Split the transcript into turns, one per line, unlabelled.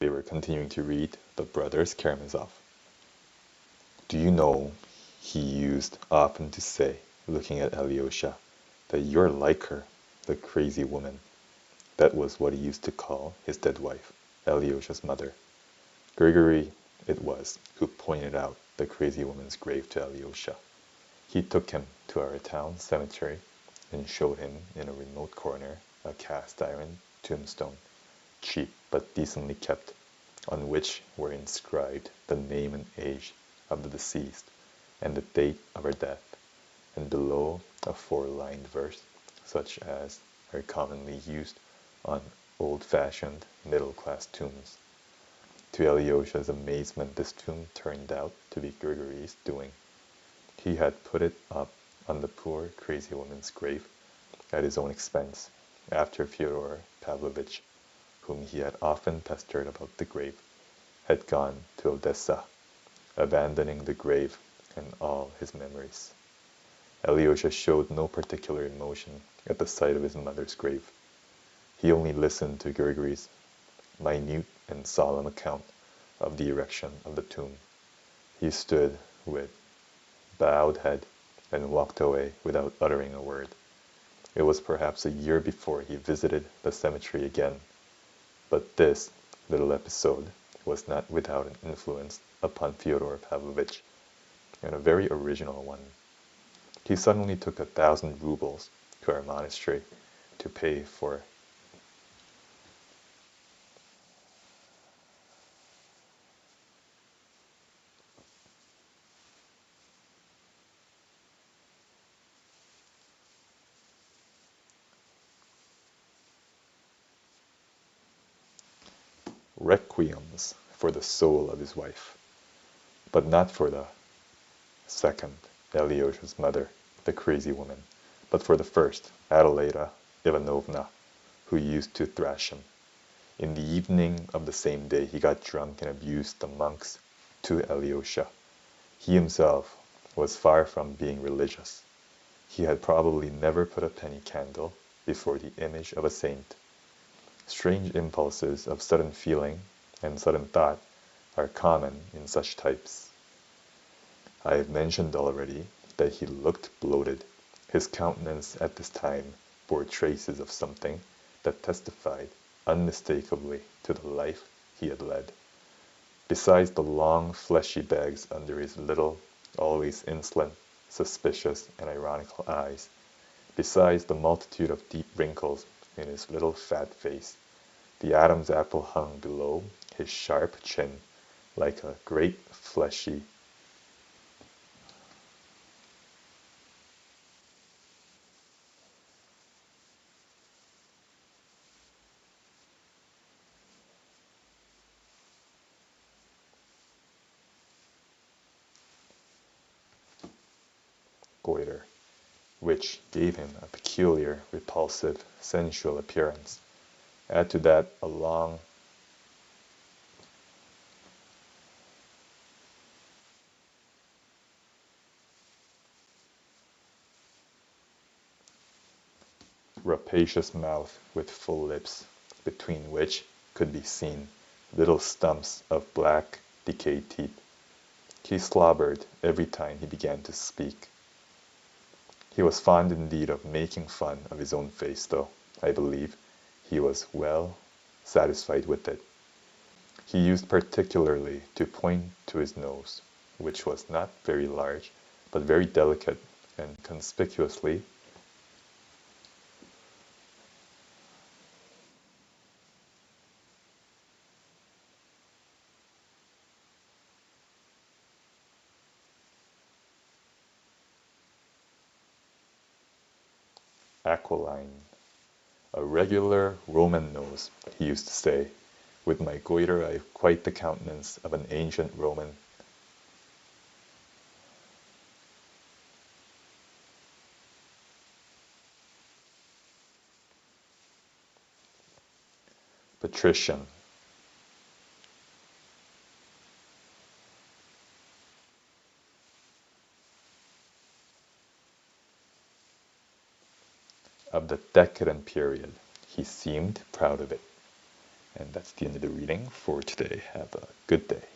They were continuing to read The Brothers Karamazov. "Do you know," he used often to say, looking at Alyosha, "that you're like her, the crazy woman." That was what he used to call his dead wife, Alyosha's mother. Grigory it was who pointed out the crazy woman's grave to Alyosha. He took him to our town cemetery and showed him in a remote corner a cast iron tombstone, cheap but decently kept, on which were inscribed the name and age of the deceased and the date of her death, and below a four-lined verse, such as are commonly used on old-fashioned middle-class tombs. To Alyosha's amazement, this tomb turned out to be Grigory's doing. He had put it up on the poor crazy woman's grave at his own expense, after Fyodor Pavlovitch, whom he had often pestered about the grave, had gone to Odessa, abandoning the grave and all his memories. Alyosha showed no particular emotion at the sight of his mother's grave. He only listened to Grigory's minute and solemn account of the erection of the tomb. He stood with bowed head and walked away without uttering a word. It was perhaps a year before he visited the cemetery again, but this little episode was not without an influence upon Fyodor Pavlovitch, and a very original one. He suddenly took 1,000 rubles to our monastery to pay for requiems for the soul of his wife, but not for the second, Alyosha's mother, the crazy woman, but for the first, Adelaida Ivanovna, who used to thrash him. In the evening of the same day he got drunk and abused the monks to Alyosha. He himself was far from being religious. He had probably never put a penny candle before the image of a saint. Strange impulses of sudden feeling and sudden thought are common in such types. I have mentioned already that he looked bloated. His countenance at this time bore traces of something that testified unmistakably to the life he had led. Besides the long fleshy bags under his little, always insolent, suspicious, and ironical eyes, besides the multitude of deep wrinkles in his little fat face, the Adam's apple hung below his sharp chin like a great fleshy goiter, which gave him a peculiar, repulsive, sensual appearance. Add to that a long, rapacious mouth with full lips, between which could be seen little stumps of black, decayed teeth. He slobbered every time he began to speak. He was fond indeed of making fun of his own face, though, I believe, he was well satisfied with it. He used particularly to point to his nose, which was not very large, but very delicate, and conspicuously aquiline. A regular Roman nose, he used to say. With my goiter I have quite the countenance of an ancient Roman. Patrician. Of the decadent period. He seemed proud of it. And that's the end of the reading for today. Have a good day.